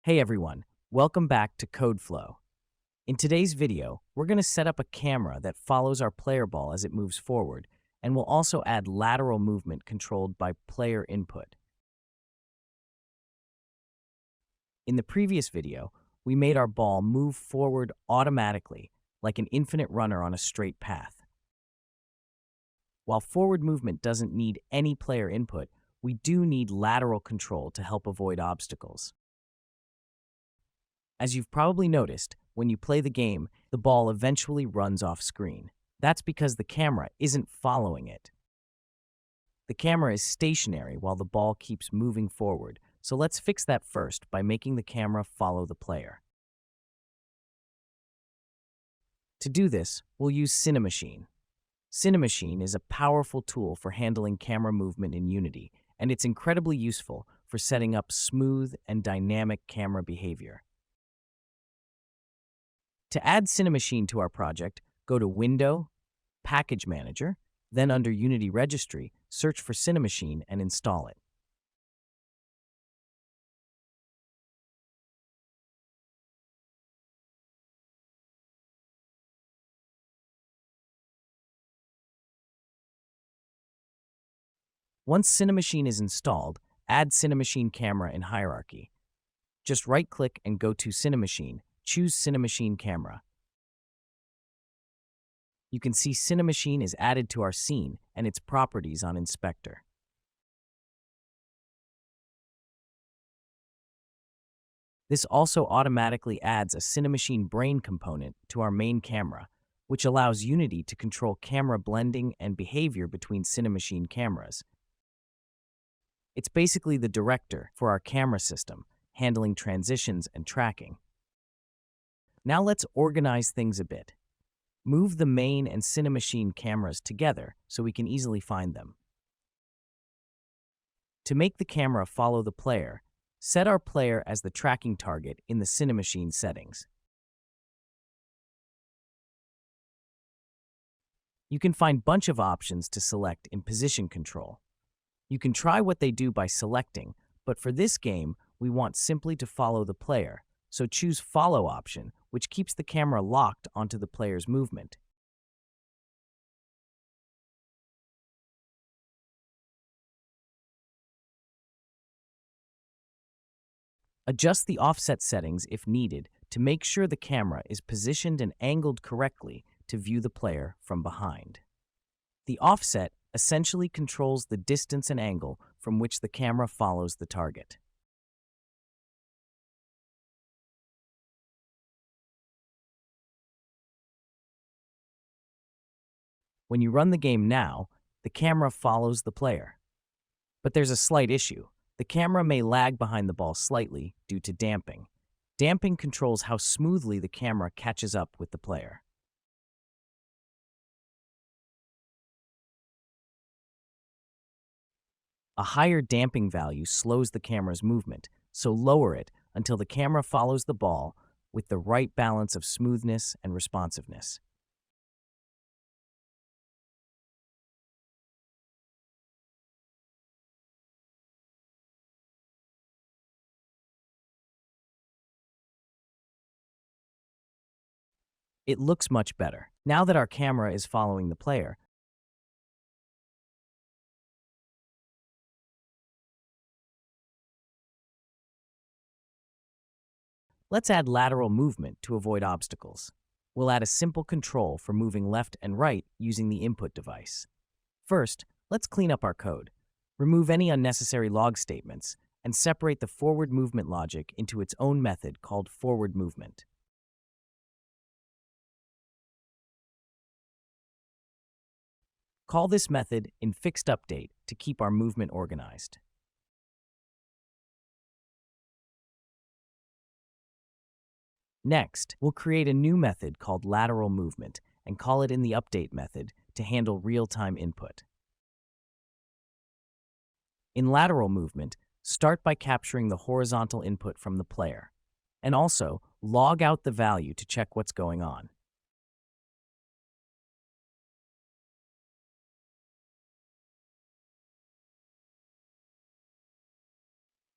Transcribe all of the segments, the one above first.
Hey everyone, welcome back to CodeFlow. In today's video, we're going to set up a camera that follows our player ball as it moves forward, and we'll also add lateral movement controlled by player input. In the previous video, we made our ball move forward automatically, like an infinite runner on a straight path. While forward movement doesn't need any player input, we do need lateral control to help avoid obstacles. As you've probably noticed, when you play the game, the ball eventually runs off screen. That's because the camera isn't following it. The camera is stationary while the ball keeps moving forward, so let's fix that first by making the camera follow the player. To do this, we'll use Cinemachine. Cinemachine is a powerful tool for handling camera movement in Unity, and it's incredibly useful for setting up smooth and dynamic camera behavior. To add Cinemachine to our project, go to Window, Package Manager, then under Unity Registry, search for Cinemachine and install it. Once Cinemachine is installed, add Cinemachine Camera in Hierarchy. Just right-click and go to Cinemachine, choose Cinemachine Camera. You can see Cinemachine is added to our scene and its properties on Inspector. This also automatically adds a Cinemachine Brain component to our main camera, which allows Unity to control camera blending and behavior between Cinemachine cameras. It's basically the director for our camera system, handling transitions and tracking. Now let's organize things a bit. Move the main and Cinemachine cameras together so we can easily find them. To make the camera follow the player, set our player as the tracking target in the Cinemachine settings. You can find a bunch of options to select in Position Control. You can try what they do by selecting, but for this game, we want simply to follow the player, so choose Follow option, which keeps the camera locked onto the player's movement. Adjust the offset settings if needed to make sure the camera is positioned and angled correctly to view the player from behind. The offset essentially controls the distance and angle from which the camera follows the target. When you run the game now, the camera follows the player. But there's a slight issue. The camera may lag behind the ball slightly due to damping. Damping controls how smoothly the camera catches up with the player. A higher damping value slows the camera's movement, so lower it until the camera follows the ball with the right balance of smoothness and responsiveness. It looks much better. Now that our camera is following the player, let's add lateral movement to avoid obstacles. We'll add a simple control for moving left and right using the input device. First, let's clean up our code. Remove any unnecessary log statements and separate the forward movement logic into its own method called forward movement. Call this method in FixedUpdate to keep our movement organized. Next, we'll create a new method called Lateral Movement and call it in the update method to handle real-time input. In lateral movement, start by capturing the horizontal input from the player, and also log out the value to check what's going on.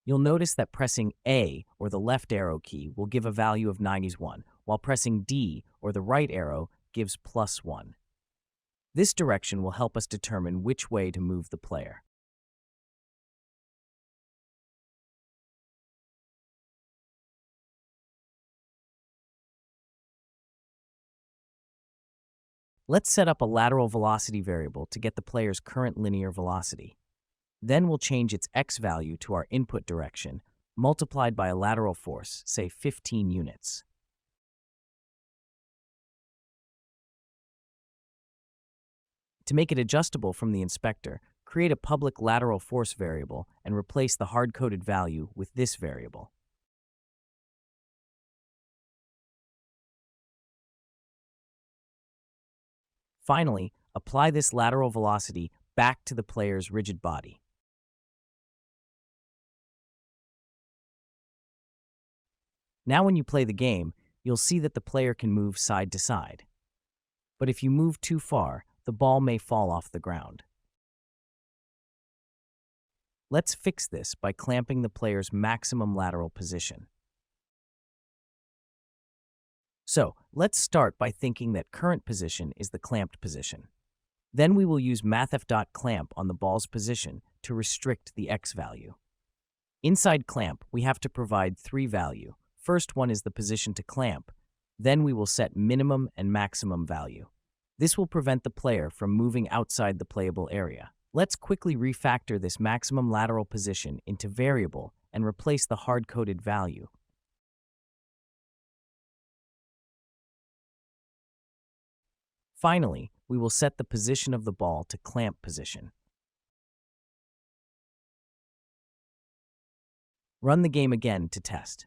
You'll notice that pressing A, or the left arrow key, will give a value of 91, while pressing D, or the right arrow, gives +1. This direction will help us determine which way to move the player. Let's set up a lateral velocity variable to get the player's current linear velocity. Then we'll change its x value to our input direction, multiplied by a lateral force, say 15 units. To make it adjustable from the inspector, create a public lateral force variable and replace the hard-coded value with this variable. Finally, apply this lateral velocity back to the player's rigid body. Now when you play the game, you'll see that the player can move side to side. But if you move too far, the ball may fall off the ground. Let's fix this by clamping the player's maximum lateral position. So, let's start by thinking that current position is the clamped position. Then we will use mathf.clamp on the ball's position to restrict the x value. Inside clamp, we have to provide 3 values. First one is the position to clamp. Then we will set minimum and maximum value. This will prevent the player from moving outside the playable area. Let's quickly refactor this maximum lateral position into variable and replace the hard-coded value. Finally, we will set the position of the ball to clamp position. Run the game again to test.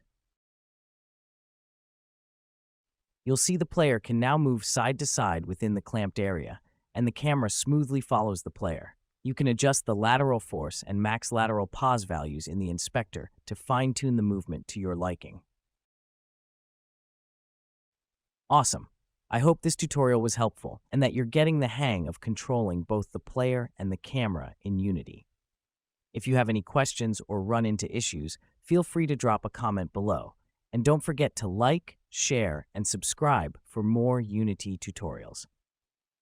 You'll see the player can now move side to side within the clamped area, and the camera smoothly follows the player. You can adjust the lateral force and max lateral pause values in the inspector to fine-tune the movement to your liking. Awesome! I hope this tutorial was helpful and that you're getting the hang of controlling both the player and the camera in Unity. If you have any questions or run into issues, feel free to drop a comment below. And don't forget to like, share, and subscribe for more Unity tutorials.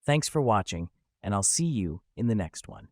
Thanks for watching, and I'll see you in the next one.